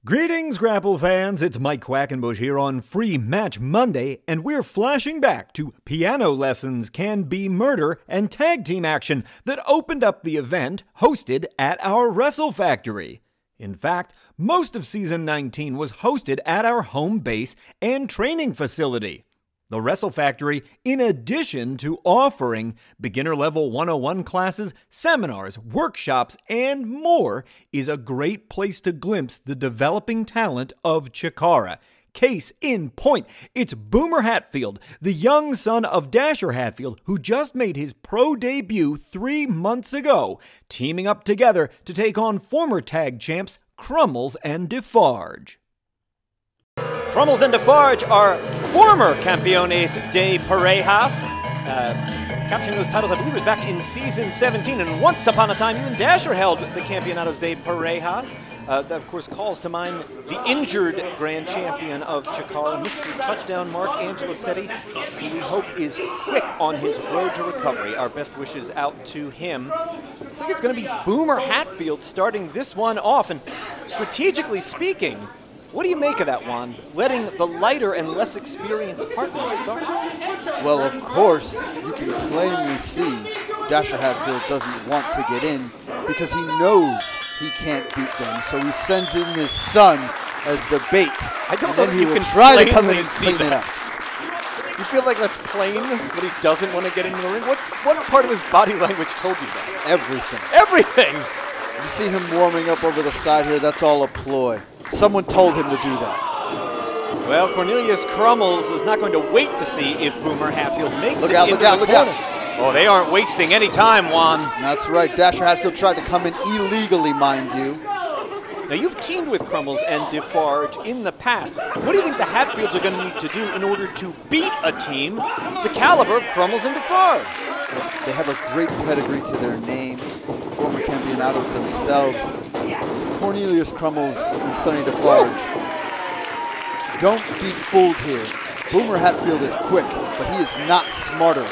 Greetings, Grapple fans. It's Mike Quackenbush here on Free Match Monday, and we're flashing back to Piano Lessons Can Be Murder and tag team action that opened up the event hosted at our Wrestle Factory. In fact, most of Season 19 was hosted at our home base and training facility. The Wrestle Factory, in addition to offering beginner level 101 classes, seminars, workshops, and more, is a great place to glimpse the developing talent of CHIKARA. Case in point, it's Boomer Hatfield, the young son of Dasher Hatfield, who just made his pro debut 3 months ago, teaming up together to take on former tag champs Crummels and Defarge. Crummels and Defarge are former Campeones de Parejas, capturing those titles, I believe it was back in Season 17, and once upon a time, even Dasher held the Campeonatos de Parejas. That, of course, calls to mind the injured Grand Champion of CHIKARA, Mr. Touchdown Mark Angelicetti, who we hope is quick on his road to recovery. Our best wishes out to him. Looks like it's going to be Boomer Hatfield starting this one off, and strategically speaking, what do you make of that, Juan? Letting the lighter and less experienced partners start? Well, of course, you can plainly see Dasher Hatfield doesn't want to get in because he knows he can't beat them. So he sends in his son as the bait. I don't and know then if he you will can try to come in and see clean it up. You feel like that's plain, that he doesn't want to get into the ring? What part of his body language told you that? Everything. Everything! You see him warming up over the side here, that's all a ploy. Someone told him to do that. Well, Cornelius Crummels is not going to wait to see if Boomer Hatfield makes it into the corner. Oh, they aren't wasting any time, Juan. That's right. Dasher Hatfield tried to come in illegally, mind you. Now, you've teamed with Crummels and Defarge in the past. What do you think the Hatfields are going to need to do in order to beat a team the caliber of Crummels and Defarge? They have a great pedigree to their name, former Campeonatos themselves. Cornelius Crummels and Sonny Defarge. Don't be fooled here. Boomer Hatfield is quick, but he is not smarter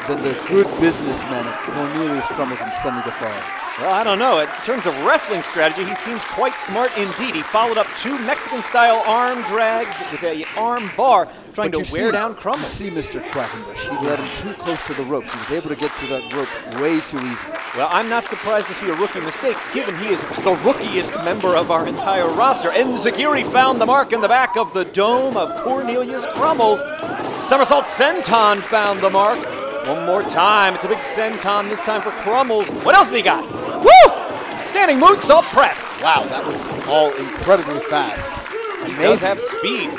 than the good businessmen of Cornelius Crummels and Sonny Defarge. Well, I don't know. In terms of wrestling strategy, he seems quite smart indeed. He followed up 2 Mexican-style arm drags with an arm bar, trying to wear down Crummels. You see Mr. Quackenbush. He led him too close to the ropes. He was able to get to that rope way too easy. Well, I'm not surprised to see a rookie mistake, given he is the rookiest member of our entire roster. And Zagiri found the mark in the back of the dome of Cornelius Crummels. Somersault Senton found the mark. One more time. It's a big senton, this time for Crummels. What else has he got? Woo! Standing moonsault press. Wow, that was all incredibly fast. And he does have speed.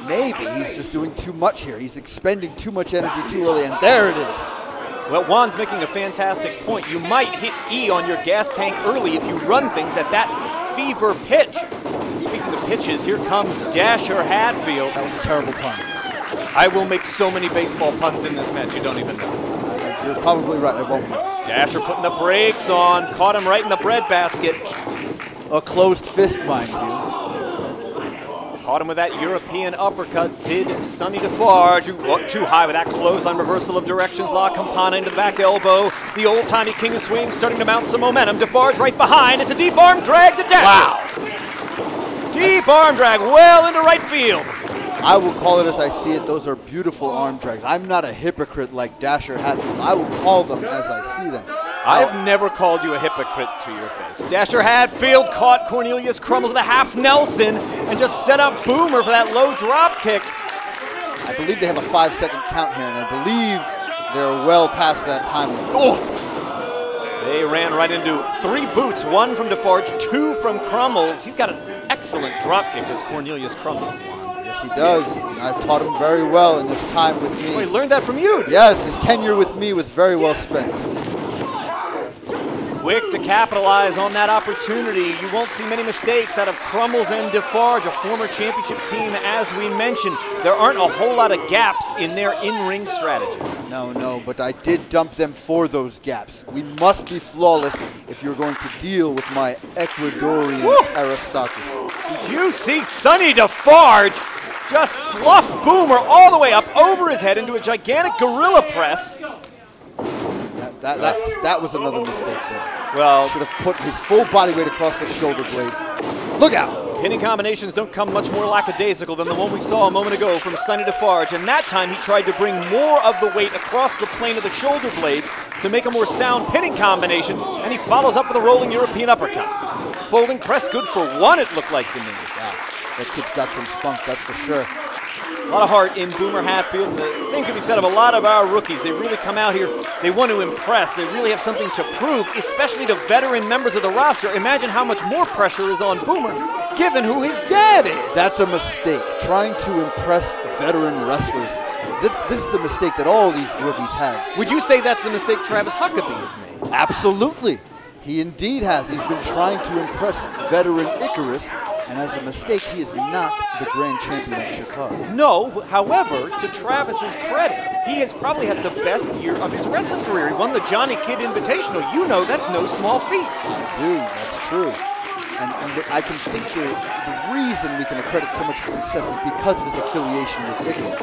Maybe he's just doing too much here. He's expending too much energy too early, and there it is. Well, Juan's making a fantastic point. You might hit E on your gas tank early if you run things at that fever pitch. Speaking of pitches, here comes Dasher Hatfield. That was a terrible pun. I will make so many baseball puns in this match, you don't even know. You're probably right, I won't. Dasher putting the brakes on, caught him right in the breadbasket. A closed fist, mind you. Caught him with that European uppercut, did Sonny Defarge, who walked too high with that clothesline reversal of directions, La Campana into the back elbow. The old-timey King of Swing starting to mount some momentum. Defarge right behind, it's a deep arm drag to Dasher. Wow. Deep arm drag well into right field. I will call it as I see it. Those are beautiful arm drags. I'm not a hypocrite like Dasher Hatfield. I will call them as I see them. I've never called you a hypocrite to your face. Dasher Hatfield caught Cornelius Crummels with a half Nelson and just set up Boomer for that low drop kick. I believe they have a 5-second count here, and I believe they're well past that time limit. Oh! They ran right into 3 boots, 1 from Defarge, 2 from Crummels. He's got an excellent drop kick as Cornelius Crummels. Yes, he does. And I've taught him very well in his time with me. Oh, he learned that from you. Yes, his tenure with me was very well spent. Quick to capitalize on that opportunity. You won't see many mistakes out of Crummels and Defarge, a former championship team, as we mentioned. There aren't a whole lot of gaps in their in-ring strategy. No, but I did dump them for those gaps. We must be flawless if you're going to deal with my Ecuadorian aristocracy. Did you see Sonny Defarge just slough Boomer all the way up over his head into a gigantic gorilla press? That was another mistake there. Well, should have put his full body weight across the shoulder blades. Look out! Pinning combinations don't come much more lackadaisical than the one we saw a moment ago from Sonny Defarge, and that time he tried to bring more of the weight across the plane of the shoulder blades to make a more sound pinning combination, and he follows up with a rolling European uppercut. Folding press, good for one, it looked like to me. Wow, that kid's got some spunk, that's for sure. A lot of heart in Boomer Hatfield. The same could be said of a lot of our rookies. They really come out here, they want to impress, they really have something to prove, especially to veteran members of the roster. Imagine how much more pressure is on Boomer, given who his dad is. That's a mistake, trying to impress veteran wrestlers. This is the mistake that all these rookies have. Would you say that's the mistake Travis Huckabee has made? Absolutely. He indeed has. He's been trying to impress veteran Icarus, and as a mistake, he is not the grand champion of CHIKARA. No, however, to Travis's credit, he has probably had the best year of his wrestling career. He won the Johnny Kidd Invitational. You know that's no small feat. I do, that's true. And I can think the reason we can accredit so much success is because of his affiliation with Icarus.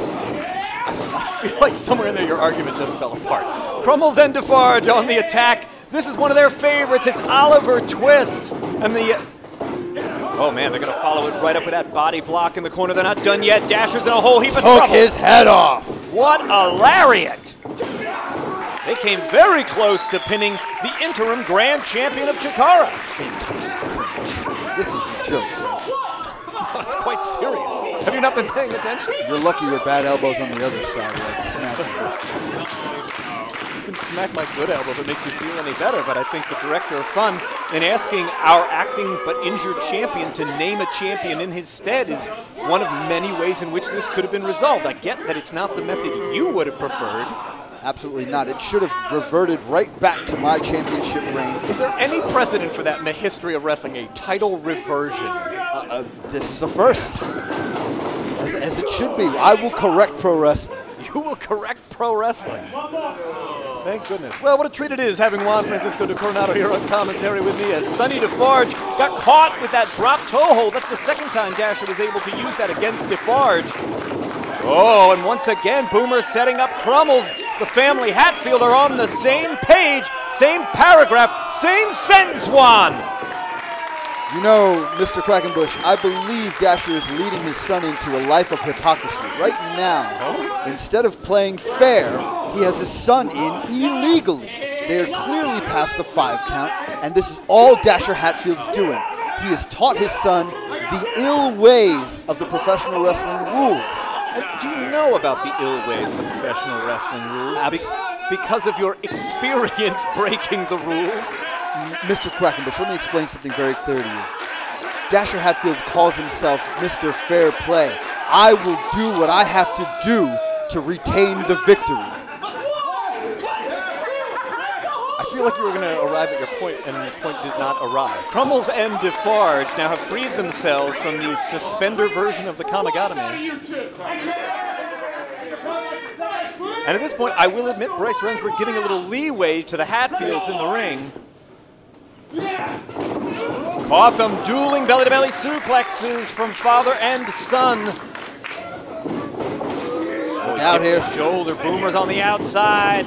I feel like somewhere in there your argument just fell apart. Crummels and Defarge on the attack. This is one of their favorites. It's Oliver Twist. And the... Oh, man, they're going to follow it right up with that body block in the corner. They're not done yet. Dasher's in a whole heap of trouble. Took his head off. What a lariat. They came very close to pinning the interim grand champion of CHIKARA. This is a joke. It's quite serious. Have you not been paying attention? You're lucky your bad elbow's on the other side. Like smacking. You can smack my good elbow if it makes you feel any better, but I think the director of fun, in asking our acting but injured champion to name a champion in his stead, is one of many ways in which this could have been resolved. I get that it's not the method you would have preferred. Absolutely not. It should have reverted right back to my championship reign. Is there any precedent for that in the history of wrestling, a title reversion? This is a first, as it should be. I will correct pro wrestling. You will correct pro wrestling. Thank goodness. Well, what a treat it is having Juan Francisco de Coronado here on commentary with me as Sonny Defarge got caught with that drop toe hold. That's the second time Dasher was able to use that against Defarge. Oh, and once again, Boomer setting up Crummels. The family Hatfield are on the same page, same paragraph, same sentence, Juan. You know, Mr. Quackenbush, I believe Dasher is leading his son into a life of hypocrisy. Right now, instead of playing fair, he has his son in illegally. They are clearly past the 5 count, and this is all Dasher Hatfield's doing. He has taught his son the ill ways of the professional wrestling rules. Do you know about the ill ways of the professional wrestling rules? Because of your experience breaking the rules? Mr. Quackenbush, let me explain something very clear to you. Dasher Hatfield calls himself Mr. Fair Play. I will do what I have to do to retain the victory. I feel like you were going to arrive at your point, and the point did not arrive. Crummels and Defarge now have freed themselves from the suspender version of the Kamigatame. And at this point, I will admit Bryce Remsburg giving a little leeway to the Hatfields in the ring. Caught them dueling belly-to-belly suplexes from father and son. Look out here. Shoulder, Boomer's on the outside.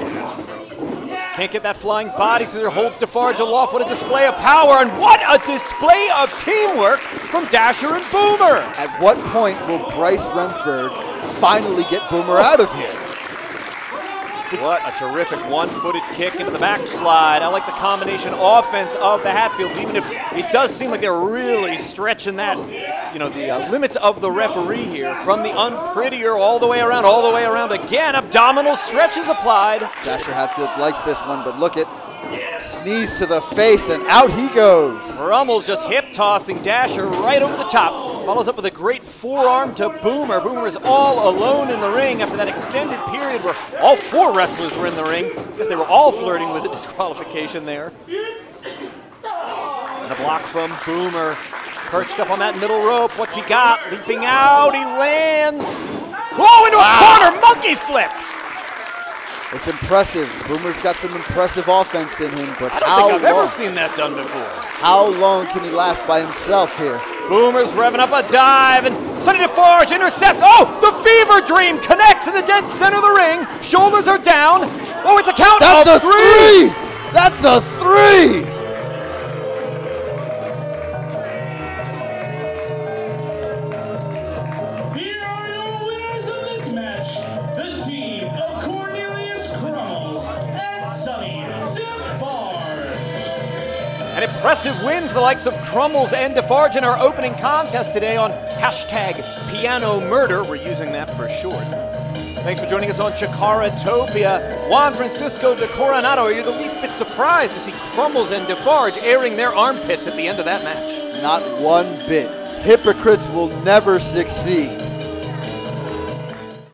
Can't get that flying body scissor, holds Defarge aloft. What a display of power, and what a display of teamwork from Dasher and Boomer. At what point will Bryce Remsburg finally get Boomer out of here? What a terrific one-footed kick into the backslide. I like the combination offense of the Hatfields, even if it does seem like they're really stretching that, you know, the limits of the referee here. From the unprettier all the way around again. Abdominal stretches applied. Dasher Hatfield likes this one, but look at, sneeze to the face, and out he goes. Crummels just hip-tossing Dasher right over the top. Follows up with a great forearm to Boomer. Boomer is all alone in the ring after that extended period where all 4 wrestlers were in the ring. I guess they were all flirting with a disqualification there. And a block from Boomer. Perched up on that middle rope. What's he got? Leaping out. He lands. Whoa, into a corner monkey flip. It's impressive. Boomer's got some impressive offense in him, but I don't think I've ever seen that done before. How long can he last by himself here? Boomer's revving up a dive, and Sonny Defarge intercepts. Oh, the fever dream connects in the dead center of the ring. Shoulders are down. Oh, it's a count of 3. That's a 3! An impressive win for the likes of Crummels and Defarge in our opening contest today on #PianoMurder. We're using that for short. Thanks for joining us on CHIKARAtopia. Juan Francisco de Coronado, are you the least bit surprised to see Crummels and Defarge airing their armpits at the end of that match? Not one bit. Hypocrites will never succeed.